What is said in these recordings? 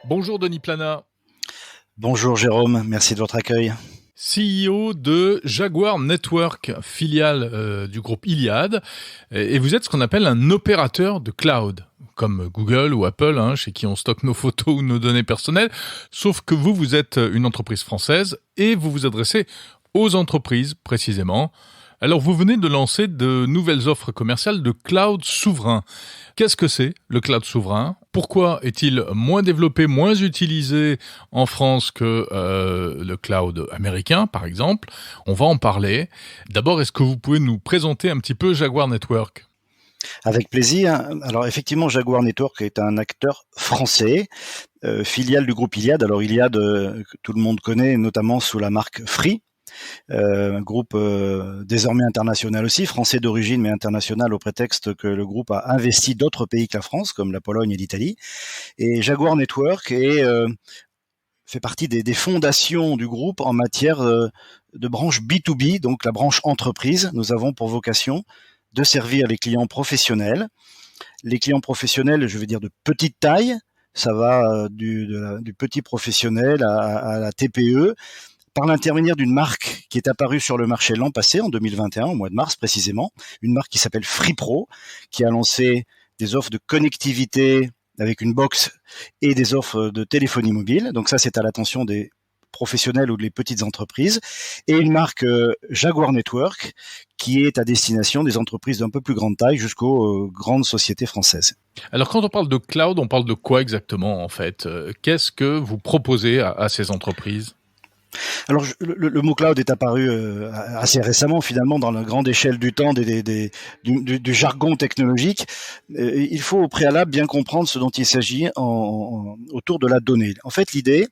Bonjour Denis Plana. Bonjour Jérôme, merci de votre accueil. CEO de Jaguar Network, filiale du groupe Iliad, et vous êtes ce qu'on appelle un opérateur de cloud, comme Google ou Apple, chez qui on stocke nos photos ou nos données personnelles, sauf que vous êtes une entreprise française et vous vous adressez aux entreprises précisément. Alors vous venez de lancer de nouvelles offres commerciales de cloud souverain. Qu'est-ce que c'est le cloud souverain ? Pourquoi est-il moins développé, moins utilisé en France que le cloud américain, par exemple ? On va en parler. D'abord, est-ce que vous pouvez nous présenter un petit peu Jaguar Network ? Avec plaisir. Alors effectivement, Jaguar Network est un acteur français, filiale du groupe Iliad. Alors Iliad, que tout le monde connaît, notamment sous la marque Free. Un groupe désormais international aussi, français d'origine mais international au prétexte que le groupe a investi d'autres pays que la France, comme la Pologne et l'Italie. Et Jaguar Network fait partie des fondations du groupe en matière de branche B2B, donc la branche entreprise. Nous avons pour vocation de servir les clients professionnels. Les clients professionnels, je veux dire de petite taille, ça va du petit professionnel à la TPE, par l'intermédiaire d'une marque qui est apparue sur le marché l'an passé, en 2021, au mois de mars précisément, une marque qui s'appelle FreePro, qui a lancé des offres de connectivité avec une box et des offres de téléphonie mobile. Donc ça, c'est à l'attention des professionnels ou des petites entreprises. Et une marque Jaguar Network, qui est à destination des entreprises d'un peu plus grande taille jusqu'aux grandes sociétés françaises. Alors quand on parle de cloud, on parle de quoi exactement en fait ? Qu'est-ce que vous proposez à ces entreprises ? Alors le mot cloud est apparu assez récemment finalement dans la grande échelle du temps du jargon technologique. Il faut au préalable bien comprendre ce dont il s'agit autour de la donnée. En fait, l'idée,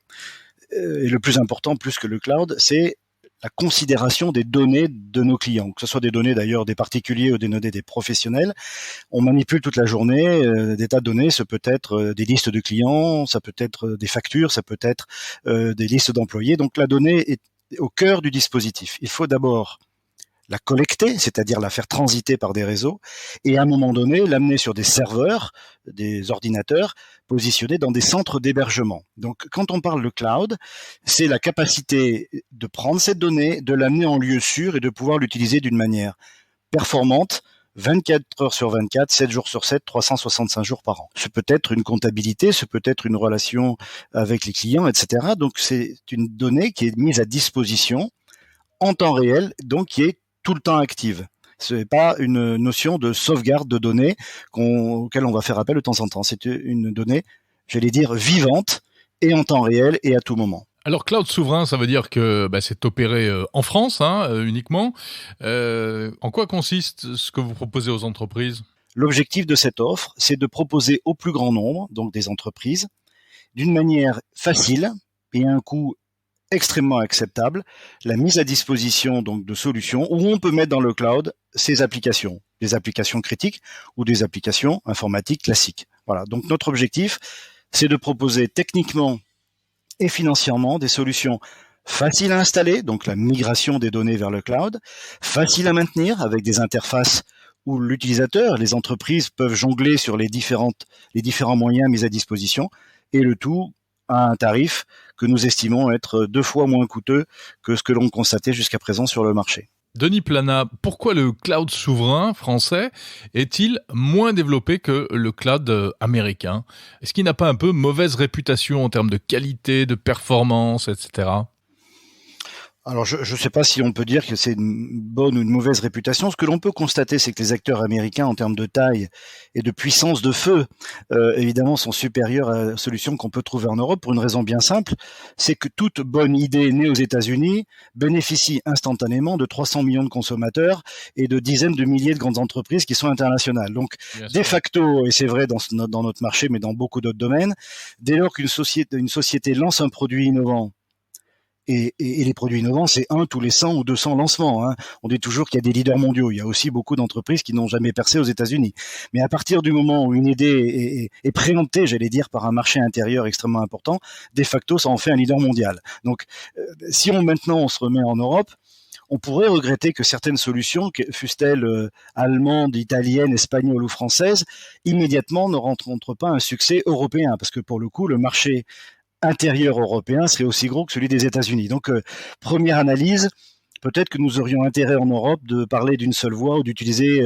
et le plus important plus que le cloud, c'est la considération des données de nos clients, que ce soit des données d'ailleurs des particuliers ou des données des professionnels. On manipule toute la journée des tas de données, ça peut être des listes de clients, ça peut être des factures, ça peut être des listes d'employés. Donc la donnée est au cœur du dispositif. Il faut d'abord la collecter, c'est-à-dire la faire transiter par des réseaux, et à un moment donné, l'amener sur des serveurs, des ordinateurs, positionnés dans des centres d'hébergement. Donc, quand on parle de cloud, c'est la capacité de prendre cette donnée, de l'amener en lieu sûr et de pouvoir l'utiliser d'une manière performante, 24 heures sur 24, 7 jours sur 7, 365 jours par an. Ce peut être une comptabilité, ce peut être une relation avec les clients, etc. Donc, c'est une donnée qui est mise à disposition en temps réel, donc qui est tout le temps active. Ce n'est pas une notion de sauvegarde de données auquel on va faire appel de temps en temps. C'est une donnée, j'allais dire, vivante et en temps réel et à tout moment. Alors cloud souverain, ça veut dire que c'est opéré en France uniquement. En quoi consiste ce que vous proposez aux entreprises ? L'objectif de cette offre, c'est de proposer au plus grand nombre, donc des entreprises, d'une manière facile et à un coût extrêmement acceptable, la mise à disposition donc de solutions où on peut mettre dans le cloud ces applications, des applications critiques ou des applications informatiques classiques. Voilà. Donc notre objectif, c'est de proposer techniquement et financièrement des solutions faciles à installer, donc la migration des données vers le cloud, faciles à maintenir avec des interfaces où l'utilisateur, les entreprises peuvent jongler sur les différents moyens mis à disposition, et le tout à un tarif que nous estimons être 2 fois moins coûteux que ce que l'on constatait jusqu'à présent sur le marché. Denis Plana, pourquoi le cloud souverain français est-il moins développé que le cloud américain ? Est-ce qu'il n'a pas un peu mauvaise réputation en termes de qualité, de performance, etc. Alors, je ne sais pas si on peut dire que c'est une bonne ou une mauvaise réputation. Ce que l'on peut constater, c'est que les acteurs américains, en termes de taille et de puissance de feu, évidemment, sont supérieurs à la solution qu'on peut trouver en Europe pour une raison bien simple, c'est que toute bonne idée née aux États-Unis bénéficie instantanément de 300 millions de consommateurs et de dizaines de milliers de grandes entreprises qui sont internationales. Donc, de facto, et c'est vrai dans notre marché, mais dans beaucoup d'autres domaines, dès lors qu'une société lance un produit innovant, et les produits innovants, c'est tous les 100 ou 200 lancements. On dit toujours qu'il y a des leaders mondiaux. Il y a aussi beaucoup d'entreprises qui n'ont jamais percé aux États-Unis. Mais à partir du moment où une idée est préemptée, j'allais dire, par un marché intérieur extrêmement important, de facto, ça en fait un leader mondial. Donc, si maintenant on se remet en Europe, on pourrait regretter que certaines solutions, fussent-elles allemandes, italiennes, espagnoles ou françaises, immédiatement ne rencontrent pas un succès européen, parce que pour le coup, le marché intérieur européen serait aussi gros que celui des États-Unis. Donc, première analyse, peut-être que nous aurions intérêt en Europe de parler d'une seule voix ou d'utiliser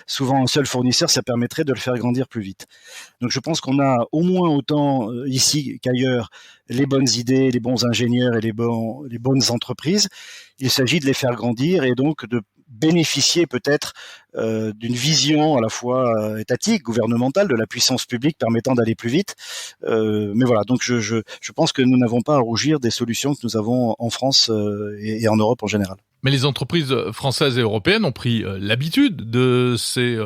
souvent un seul fournisseur, ça permettrait de le faire grandir plus vite. Donc je pense qu'on a au moins autant ici qu'ailleurs les bonnes idées, les bons ingénieurs et les bonnes entreprises. Il s'agit de les faire grandir et donc de bénéficier peut-être d'une vision à la fois étatique, gouvernementale, de la puissance publique permettant d'aller plus vite. Mais voilà, donc je pense que nous n'avons pas à rougir des solutions que nous avons en France et en Europe en général. Mais les entreprises françaises et européennes ont pris l'habitude de ces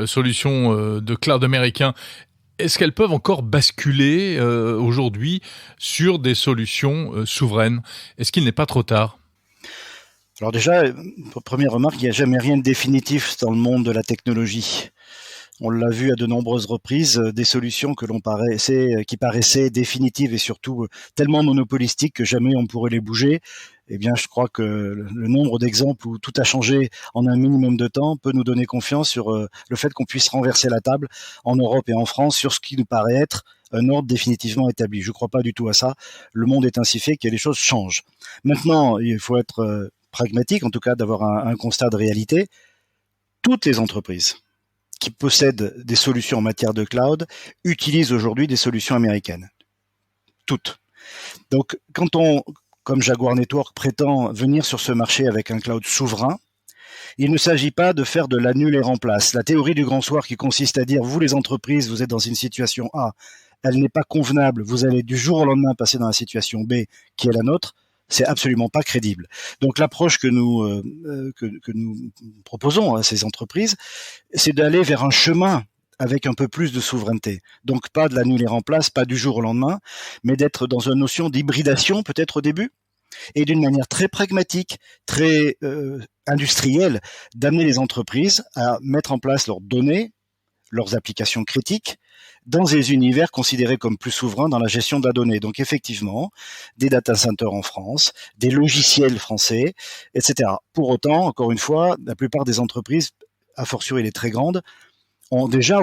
solutions de cloud américain. Est-ce qu'elles peuvent encore basculer aujourd'hui sur des solutions souveraines ? Est-ce qu'il n'est pas trop tard ? Alors déjà, première remarque, il n'y a jamais rien de définitif dans le monde de la technologie. On l'a vu à de nombreuses reprises, des solutions qui paraissaient définitives et surtout tellement monopolistiques que jamais on pourrait les bouger. Eh bien, je crois que le nombre d'exemples où tout a changé en un minimum de temps peut nous donner confiance sur le fait qu'on puisse renverser la table en Europe et en France sur ce qui nous paraît être un ordre définitivement établi. Je ne crois pas du tout à ça. Le monde est ainsi fait que les choses changent. Maintenant, il faut être pragmatique, en tout cas d'avoir un constat de réalité. Toutes les entreprises qui possèdent des solutions en matière de cloud utilisent aujourd'hui des solutions américaines. Toutes. Donc, quand on, comme Jaguar Network, prétend venir sur ce marché avec un cloud souverain, il ne s'agit pas de faire de l'annule et remplace. La théorie du grand soir qui consiste à dire, vous les entreprises, vous êtes dans une situation A, elle n'est pas convenable, vous allez du jour au lendemain passer dans la situation B, qui est la nôtre, c'est absolument pas crédible. Donc l'approche que nous proposons à ces entreprises, c'est d'aller vers un chemin avec un peu plus de souveraineté. Donc pas de l'annule et remplace, pas du jour au lendemain, mais d'être dans une notion d'hybridation peut-être au début, et d'une manière très pragmatique, très industrielle, d'amener les entreprises à mettre en place leurs données, leurs applications critiques, dans des univers considérés comme plus souverains dans la gestion de la donnée. Donc effectivement, des data centers en France, des logiciels français, etc. Pour autant, encore une fois, la plupart des entreprises, a fortiori les très grandes, ont déjà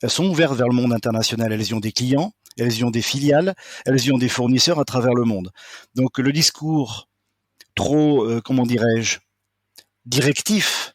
elles sont ouvertes vers le monde international. Elles y ont des clients, elles y ont des filiales, elles y ont des fournisseurs à travers le monde. Donc le discours trop, directif,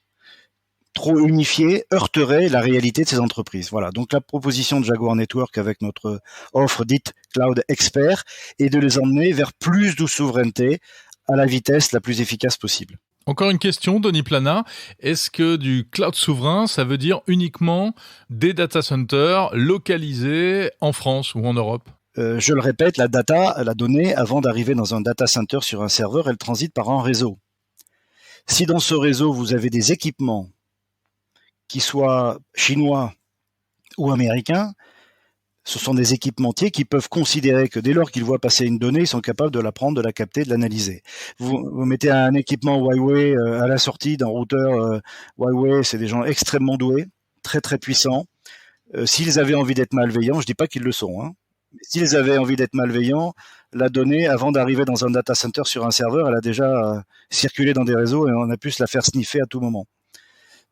trop unifié, heurterait la réalité de ces entreprises. Voilà. Donc la proposition de Jaguar Network avec notre offre dite Cloud Expert est de les emmener vers plus de souveraineté à la vitesse la plus efficace possible. Encore une question, Denis Plana. Est-ce que du cloud souverain, ça veut dire uniquement des data centers localisés en France ou en Europe ? Je le répète, la donnée, avant d'arriver dans un data center sur un serveur, elle transite par un réseau. Si dans ce réseau, vous avez des équipements qui soient chinois ou américains, ce sont des équipementiers qui peuvent considérer que dès lors qu'ils voient passer une donnée, ils sont capables de la prendre, de la capter, de l'analyser. Vous mettez un équipement Huawei à la sortie d'un routeur Huawei, c'est des gens extrêmement doués, très très puissants. S'ils avaient envie d'être malveillants, je dis pas qu'ils le sont, hein, mais s'ils avaient envie d'être malveillants, la donnée, avant d'arriver dans un data center sur un serveur, elle a déjà circulé dans des réseaux et on a pu se la faire sniffer à tout moment.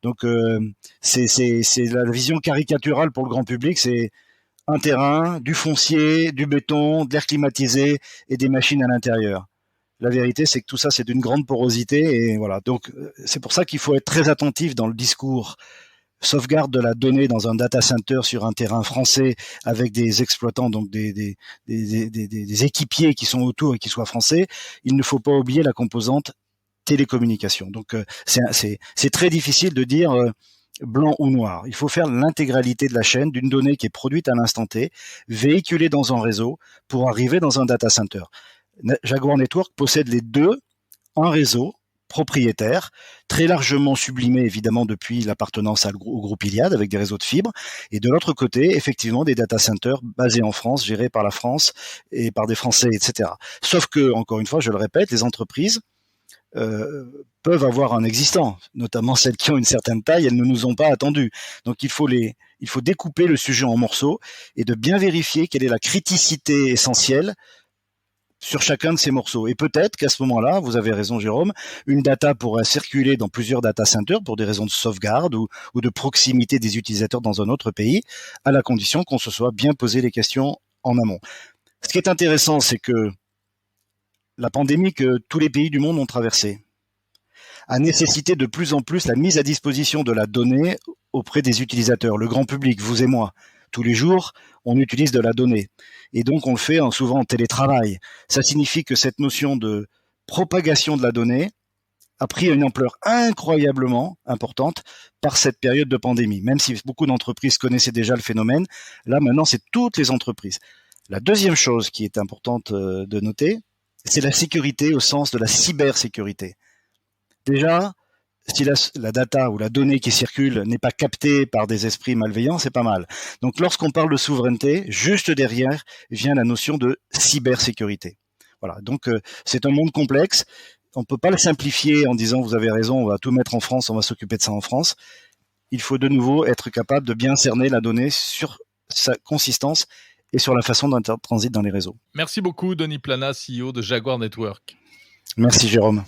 Donc c'est la vision caricaturale pour le grand public, c'est un terrain, du foncier, du béton, de l'air climatisé et des machines à l'intérieur. La vérité, c'est que tout ça, c'est d'une grande porosité et voilà. Donc c'est pour ça qu'il faut être très attentif dans le discours sauvegarde de la donnée dans un data center sur un terrain français avec des exploitants, donc des équipiers qui sont autour et qui soient français. Il ne faut pas oublier la composante télécommunication. Donc c'est très difficile de dire blanc ou noir. Il faut faire l'intégralité de la chaîne d'une donnée qui est produite à l'instant T, véhiculée dans un réseau pour arriver dans un data center. Jaguar Network possède les deux, un réseau propriétaire, très largement sublimé évidemment depuis l'appartenance au groupe Iliad avec des réseaux de fibres, et de l'autre côté, effectivement, des data centers basés en France, gérés par la France et par des Français, etc. Sauf que, encore une fois, je le répète, les entreprises peuvent avoir un existant, notamment celles qui ont une certaine taille, elles ne nous ont pas attendus. Donc il faut découper le sujet en morceaux et de bien vérifier quelle est la criticité essentielle sur chacun de ces morceaux. Et peut-être qu'à ce moment-là, vous avez raison Jérôme, une data pourrait circuler dans plusieurs data centers pour des raisons de sauvegarde ou de proximité des utilisateurs dans un autre pays, à la condition qu'on se soit bien posé les questions en amont. Ce qui est intéressant, c'est que la pandémie que tous les pays du monde ont traversée a nécessité de plus en plus la mise à disposition de la donnée auprès des utilisateurs, le grand public, vous et moi. Tous les jours, on utilise de la donnée. Et donc, on le fait souvent en télétravail. Ça signifie que cette notion de propagation de la donnée a pris une ampleur incroyablement importante par cette période de pandémie. Même si beaucoup d'entreprises connaissaient déjà le phénomène, là, maintenant, c'est toutes les entreprises. La deuxième chose qui est importante de noter, c'est la sécurité au sens de la cybersécurité. Déjà, si la data ou la donnée qui circule n'est pas captée par des esprits malveillants, c'est pas mal. Donc lorsqu'on parle de souveraineté, juste derrière vient la notion de cybersécurité. Voilà, donc c'est un monde complexe. On peut pas le simplifier en disant vous avez raison, on va tout mettre en France, on va s'occuper de ça en France. Il faut de nouveau être capable de bien cerner la donnée sur sa consistance et sur la façon dont elle transite dans les réseaux. Merci beaucoup, Denis Plana, CEO de Jaguar Network. Merci Jérôme.